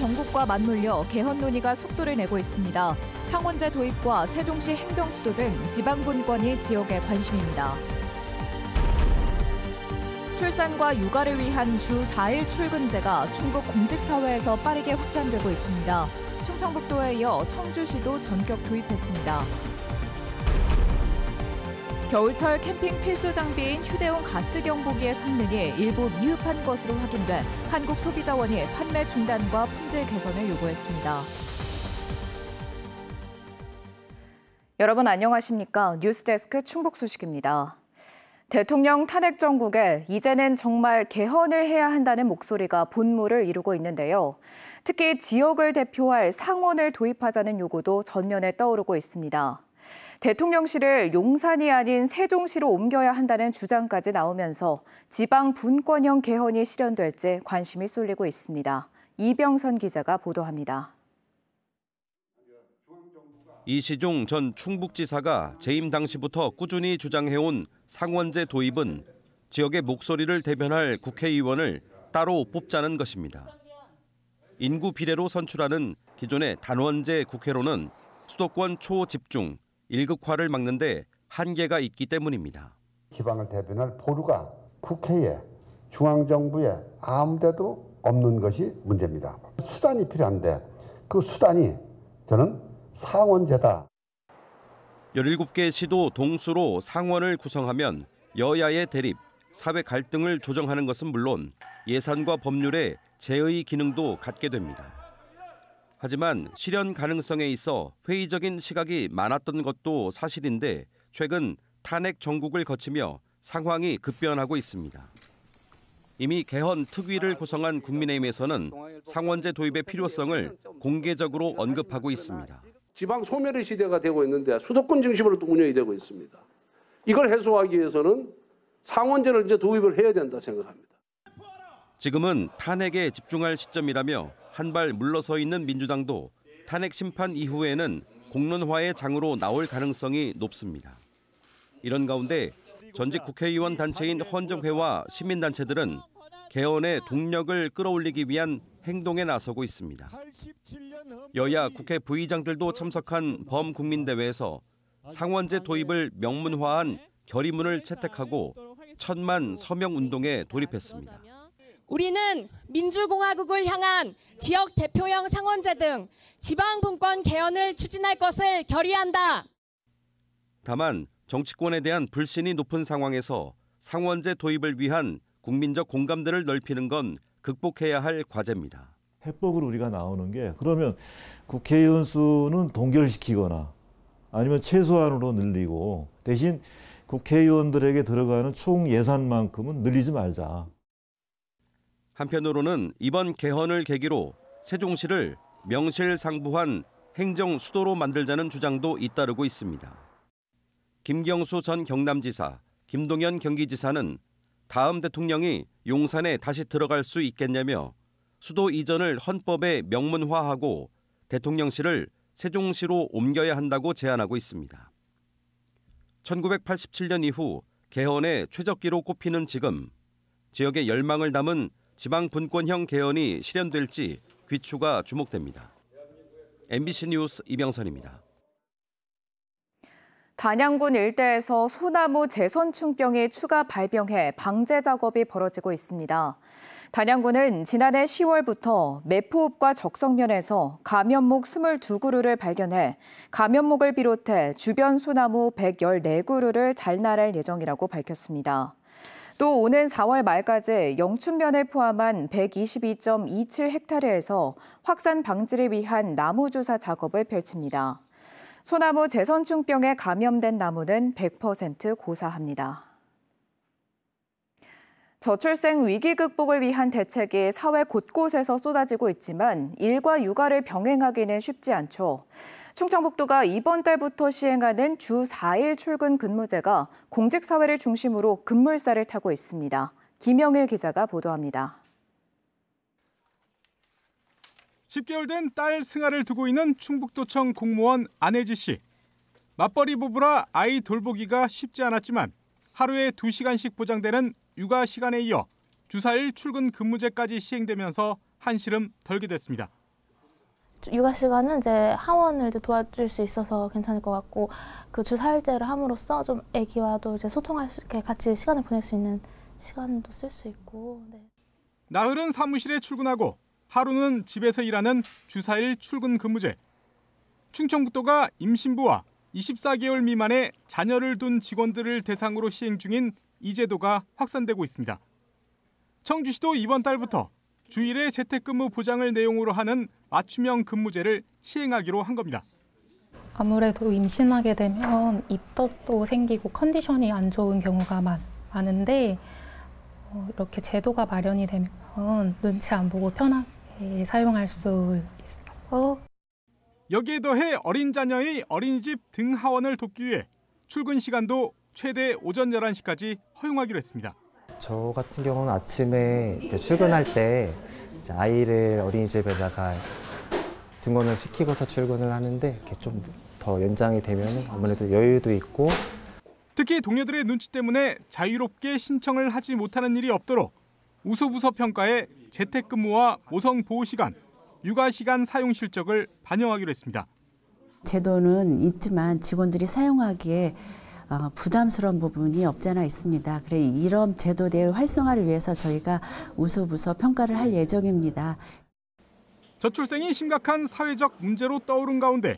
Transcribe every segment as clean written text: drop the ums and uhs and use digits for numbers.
정국과 맞물려 개헌 논의가 속도를 내고 있습니다. 상원제 도입과 세종시 행정수도 등 지방분권이 지역의 관심입니다. 출산과 육아를 위한 주 4일 출근제가 충북 공직사회에서 빠르게 확산되고 있습니다. 충청북도에 이어 청주시도 전격 도입했습니다. 겨울철 캠핑 필수 장비인 휴대용 가스 경보기의 성능이 일부 미흡한 것으로 확인돼 한국소비자원이 판매 중단과 품질 개선을 요구했습니다. 여러분 안녕하십니까? 뉴스데스크 충북 소식입니다. 대통령 탄핵 정국에 이제는 정말 개헌을 해야 한다는 목소리가 본물을 이루고 있는데요. 특히 지역을 대표할 상원을 도입하자는 요구도 전면에 떠오르고 있습니다. 대통령실을 용산이 아닌 세종시로 옮겨야 한다는 주장까지 나오면서 지방 분권형 개헌이 실현될지 관심이 쏠리고 있습니다. 이병선 기자가 보도합니다. 이시종 전 충북지사가 재임 당시부터 꾸준히 주장해온 상원제 도입은 지역의 목소리를 대변할 국회의원을 따로 뽑자는 것입니다. 인구 비례로 선출하는 기존의 단원제 국회로는 수도권 초집중, 일극화를 막는데 한계가 있기 때문입니다. 지방을 대변할 보루가 국회에 중앙정부에 아무 데도 없는 것이 문제입니다. 수단이 필요한데 그 수단이 저는 상원제다. 17개 시도 동수로 상원을 구성하면 여야의 대립, 사회 갈등을 조정하는 것은 물론 예산과 법률의 제의 기능도 갖게 됩니다. 하지만 실현 가능성에 있어 회의적인 시각이 많았던 것도 사실인데 최근 탄핵 정국을 거치며 상황이 급변하고 있습니다. 이미 개헌 특위를 구성한 국민의힘에서는 상원제 도입의 필요성을 공개적으로 언급하고 있습니다. 지방 소멸의 시대가 되고 있는데 수도권 중심으로 또 운영이 되고 있습니다. 이걸 해소하기 위해서는 상원제를 이제 도입을 해야 된다 생각합니다. 지금은 탄핵에 집중할 시점이라며 한 발 물러서 있는 민주당도 탄핵 심판 이후에는 공론화의 장으로 나올 가능성이 높습니다. 이런 가운데 전직 국회의원 단체인 헌정회와 시민단체들은 개헌의 동력을 끌어올리기 위한 행동에 나서고 있습니다. 여야 국회 부의장들도 참석한 범국민대회에서 상원제 도입을 명문화한 결의문을 채택하고 1000만 서명 운동에 돌입했습니다. 우리는 민주공화국을 향한 지역 대표형 상원제 등 지방분권 개헌을 추진할 것을 결의한다. 다만 정치권에 대한 불신이 높은 상황에서 상원제 도입을 위한 국민적 공감대를 넓히는 건 극복해야 할 과제입니다. 해법으로 우리가 나오는 게 그러면 국회의원 수는 동결시키거나 아니면 최소한으로 늘리고 대신 국회의원들에게 들어가는 총 예산만큼은 늘리지 말자. 한편으로는 이번 개헌을 계기로 세종시를 명실상부한 행정 수도로 만들자는 주장도 잇따르고 있습니다. 김경수 전 경남지사, 김동연 경기지사는 다음 대통령이 용산에 다시 들어갈 수 있겠냐며 수도 이전을 헌법에 명문화하고 대통령실을 세종시로 옮겨야 한다고 제안하고 있습니다. 1987년 이후 개헌의 최적기로 꼽히는 지금 지역의 열망을 담은 지방 분권형 개헌이 실현될지 귀추가 주목됩니다. MBC 뉴스 이병선입니다. 단양군 일대에서 소나무 재선충병이 추가 발병해 방제 작업이 벌어지고 있습니다. 단양군은 지난해 10월부터 매포읍과 적성면에서 감염목 22그루를 발견해 감염목을 비롯해 주변 소나무 114그루를 잘라낼 예정이라고 밝혔습니다. 또 오는 4월 말까지 영춘면을 포함한 122.27헥타르에서 확산 방지를 위한 나무 주사 작업을 펼칩니다. 소나무 재선충병에 감염된 나무는 100% 고사합니다. 저출생 위기 극복을 위한 대책이 사회 곳곳에서 쏟아지고 있지만 일과 육아를 병행하기는 쉽지 않죠. 충청북도가 이번 달부터 시행하는 주 4일 출근 근무제가 공직사회를 중심으로 급물살을 타고 있습니다. 김영일 기자가 보도합니다. 10개월 된 딸 승아를 두고 있는 충북도청 공무원 안혜지 씨. 맞벌이 부부라 아이 돌보기가 쉽지 않았지만 하루에 2시간씩 보장되는 육아 시간에 이어 주 4일 출근 근무제까지 시행되면서 한시름 덜게 됐습니다. 육아 시간은 이제 하원을 이제 도와줄 수 있어서 괜찮을 것 같고, 그 주 4일제를 함으로써 좀 아기와도 이제 소통할 수 있게 같이 시간을 보낼 수 있는 시간도 쓸 수 있고. 네. 나흘은 사무실에 출근하고 하루는 집에서 일하는 주 4일 출근 근무제. 충청북도가 임신부와 24개월 미만의 자녀를 둔 직원들을 대상으로 시행 중인 이 제도가 확산되고 있습니다. 청주시도 이번 달부터 주일에 재택근무 보장을 내용으로 하는 맞춤형 근무제를 시행하기로 한 겁니다. 아무래도 임신하게 되면 입덧도 생기고 컨디션이 안 좋은 경우가 많은데 이렇게 제도가 마련이 되면 눈치 안 보고 편하게 사용할 수 있어서. 여기에 더해 어린 자녀의 어린이집 등 하원을 돕기 위해 출근 시간도 최대 오전 11시까지 허용하기로 했습니다. 저 같은 경우는 아침에 이제 출근할 때 이제 아이를 어린이집에다가 등원을 시키고서 출근을 하는데 이렇게 좀 더 연장이 되면 아무래도 여유도 있고. 특히 동료들의 눈치 때문에 자유롭게 신청을 하지 못하는 일이 없도록 우수부서 평가에 재택근무와 모성 보호 시간, 육아 시간 사용 실적을 반영하기로 했습니다. 제도는 있지만 직원들이 사용하기에 부담스러운 부분이 없지 않아 있습니다. 그래 이런 제도 내 활성화를 위해서 저희가 우수부서 평가를 할 예정입니다. 저출생이 심각한 사회적 문제로 떠오른 가운데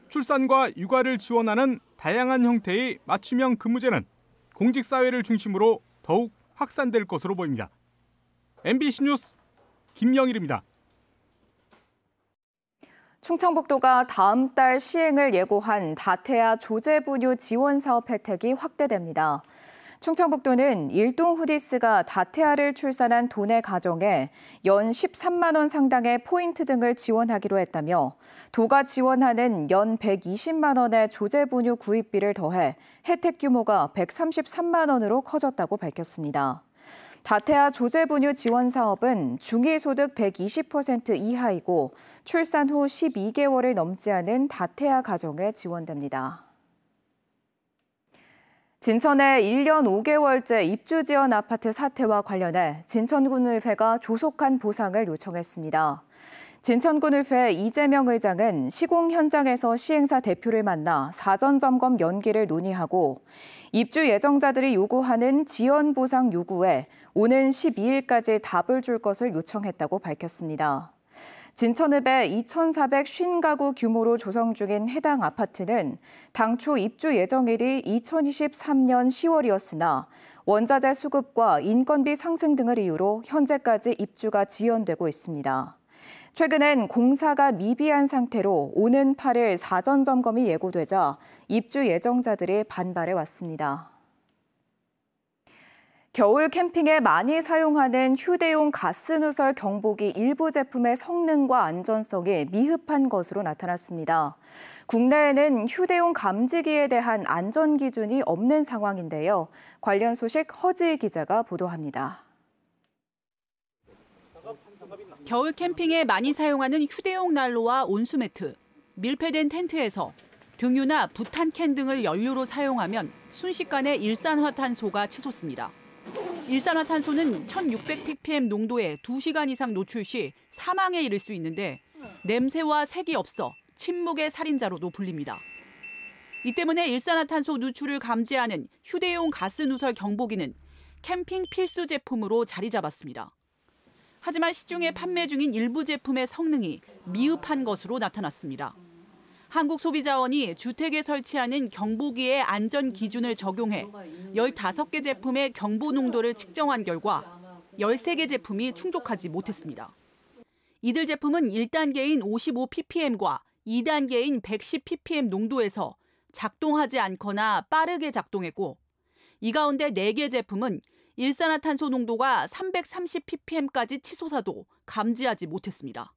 출산과 육아를 지원하는 다양한 형태의 맞춤형 근무제는 공직사회를 중심으로 더욱 확산될 것으로 보입니다. MBC 뉴스 김영일입니다. 충청북도가 다음 달 시행을 예고한 다태아 조제분유 지원 사업 혜택이 확대됩니다. 충청북도는 일동 후디스가 다태아를 출산한 도내 가정에 연 13만 원 상당의 포인트 등을 지원하기로 했다며 도가 지원하는 연 120만 원의 조제분유 구입비를 더해 혜택 규모가 133만 원으로 커졌다고 밝혔습니다. 다태아 조제분유 지원 사업은 중위소득 120% 이하이고 출산 후 12개월을 넘지 않은 다태아 가정에 지원됩니다. 진천의 1년 5개월째 입주 지연 아파트 사태와 관련해 진천군의회가 조속한 보상을 요청했습니다. 진천군의회 이재명 의장은 시공 현장에서 시행사 대표를 만나 사전 점검 연기를 논의하고 입주 예정자들이 요구하는 지연 보상 요구에 오는 12일까지 답을 줄 것을 요청했다고 밝혔습니다. 진천읍의 2,450가구 규모로 조성 중인 해당 아파트는 당초 입주 예정일이 2023년 10월이었으나 원자재 수급과 인건비 상승 등을 이유로 현재까지 입주가 지연되고 있습니다. 최근엔 공사가 미비한 상태로 오는 8일 사전 점검이 예고되자 입주 예정자들이 반발해 왔습니다. 겨울 캠핑에 많이 사용하는 휴대용 가스누설 경보기 일부 제품의 성능과 안전성이 미흡한 것으로 나타났습니다. 국내에는 휴대용 감지기에 대한 안전 기준이 없는 상황인데요. 관련 소식 허지희 기자가 보도합니다. 겨울 캠핑에 많이 사용하는 휴대용 난로와 온수매트, 밀폐된 텐트에서 등유나 부탄캔 등을 연료로 사용하면 순식간에 일산화탄소가 치솟습니다. 일산화탄소는 1600ppm 농도에 2시간 이상 노출 시 사망에 이를 수 있는데 냄새와 색이 없어 침묵의 살인자로도 불립니다. 이 때문에 일산화탄소 누출을 감지하는 휴대용 가스누설 경보기는 캠핑 필수 제품으로 자리 잡았습니다. 하지만 시중에 판매 중인 일부 제품의 성능이 미흡한 것으로 나타났습니다. 한국소비자원이 주택에 설치하는 경보기의 안전 기준을 적용해 15개 제품의 경보 농도를 측정한 결과 13개 제품이 충족하지 못했습니다. 이들 제품은 1단계인 55ppm과 2단계인 110ppm 농도에서 작동하지 않거나 빠르게 작동했고 이 가운데 4개 제품은 일산화탄소 농도가 330ppm까지 치솟아도 감지하지 못했습니다.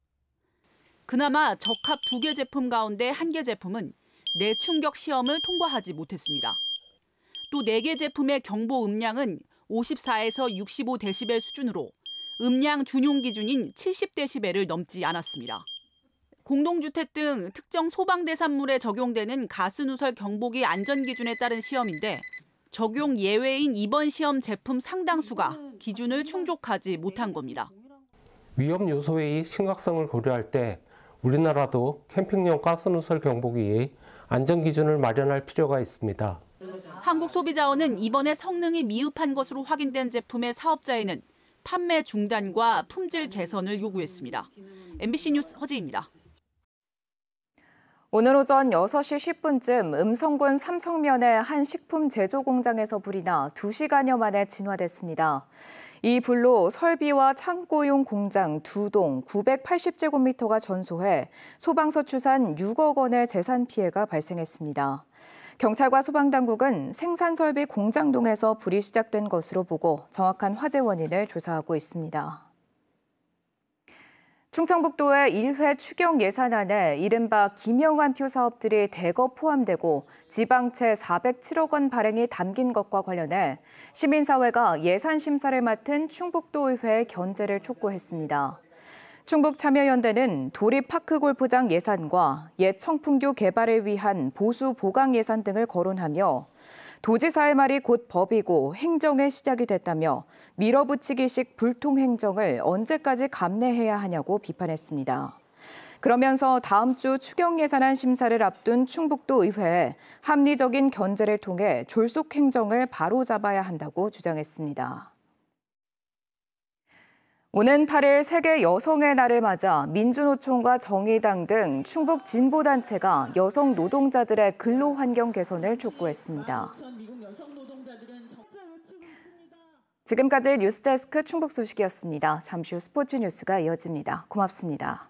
그나마 적합 2개 제품 가운데 1개 제품은 내충격 시험을 통과하지 못했습니다. 또 4개 제품의 경보 음량은 54에서 65dB 수준으로 음량 준용 기준인 70dB를 넘지 않았습니다. 공동주택 등 특정 소방대산물에 적용되는 가스누설 경보기 안전기준에 따른 시험인데 적용 예외인 이번 시험 제품 상당수가 기준을 충족하지 못한 겁니다. 위험 요소의 심각성을 고려할 때 우리나라도 캠핑용 가스누설 경보기의 안전 기준을 마련할 필요가 있습니다. 한국소비자원은 이번에 성능이 미흡한 것으로 확인된 제품의 사업자에는 판매 중단과 품질 개선을 요구했습니다. MBC 뉴스 허지입니다. 오늘 오전 6시 10분쯤 음성군 삼성면의 한 식품 제조 공장에서 불이 나 2시간여 만에 진화됐습니다. 이 불로 설비와 창고용 공장 2동 980제곱미터가 전소해 소방서 추산 6억 원의 재산 피해가 발생했습니다. 경찰과 소방당국은 생산설비 공장동에서 불이 시작된 것으로 보고 정확한 화재 원인을 조사하고 있습니다. 충청북도의 1회 추경 예산안에 이른바 김영환표 사업들이 대거 포함되고 지방채 407억 원 발행이 담긴 것과 관련해 시민사회가 예산 심사를 맡은 충북도의회에 견제를 촉구했습니다. 충북참여연대는 도립파크골프장 예산과 옛 청풍교 개발을 위한 보수 보강 예산 등을 거론하며 도지사의 말이 곧 법이고 행정의 시작이 됐다며 밀어붙이기식 불통행정을 언제까지 감내해야 하냐고 비판했습니다. 그러면서 다음 주 추경 예산안 심사를 앞둔 충북도 의회에 합리적인 견제를 통해 졸속 행정을 바로잡아야 한다고 주장했습니다. 오는 8일 세계 여성의 날을 맞아 민주노총과 정의당 등 충북 진보단체가 여성 노동자들의 근로 환경 개선을 촉구했습니다. 지금까지 뉴스데스크 충북 소식이었습니다. 잠시 후 스포츠 뉴스가 이어집니다. 고맙습니다.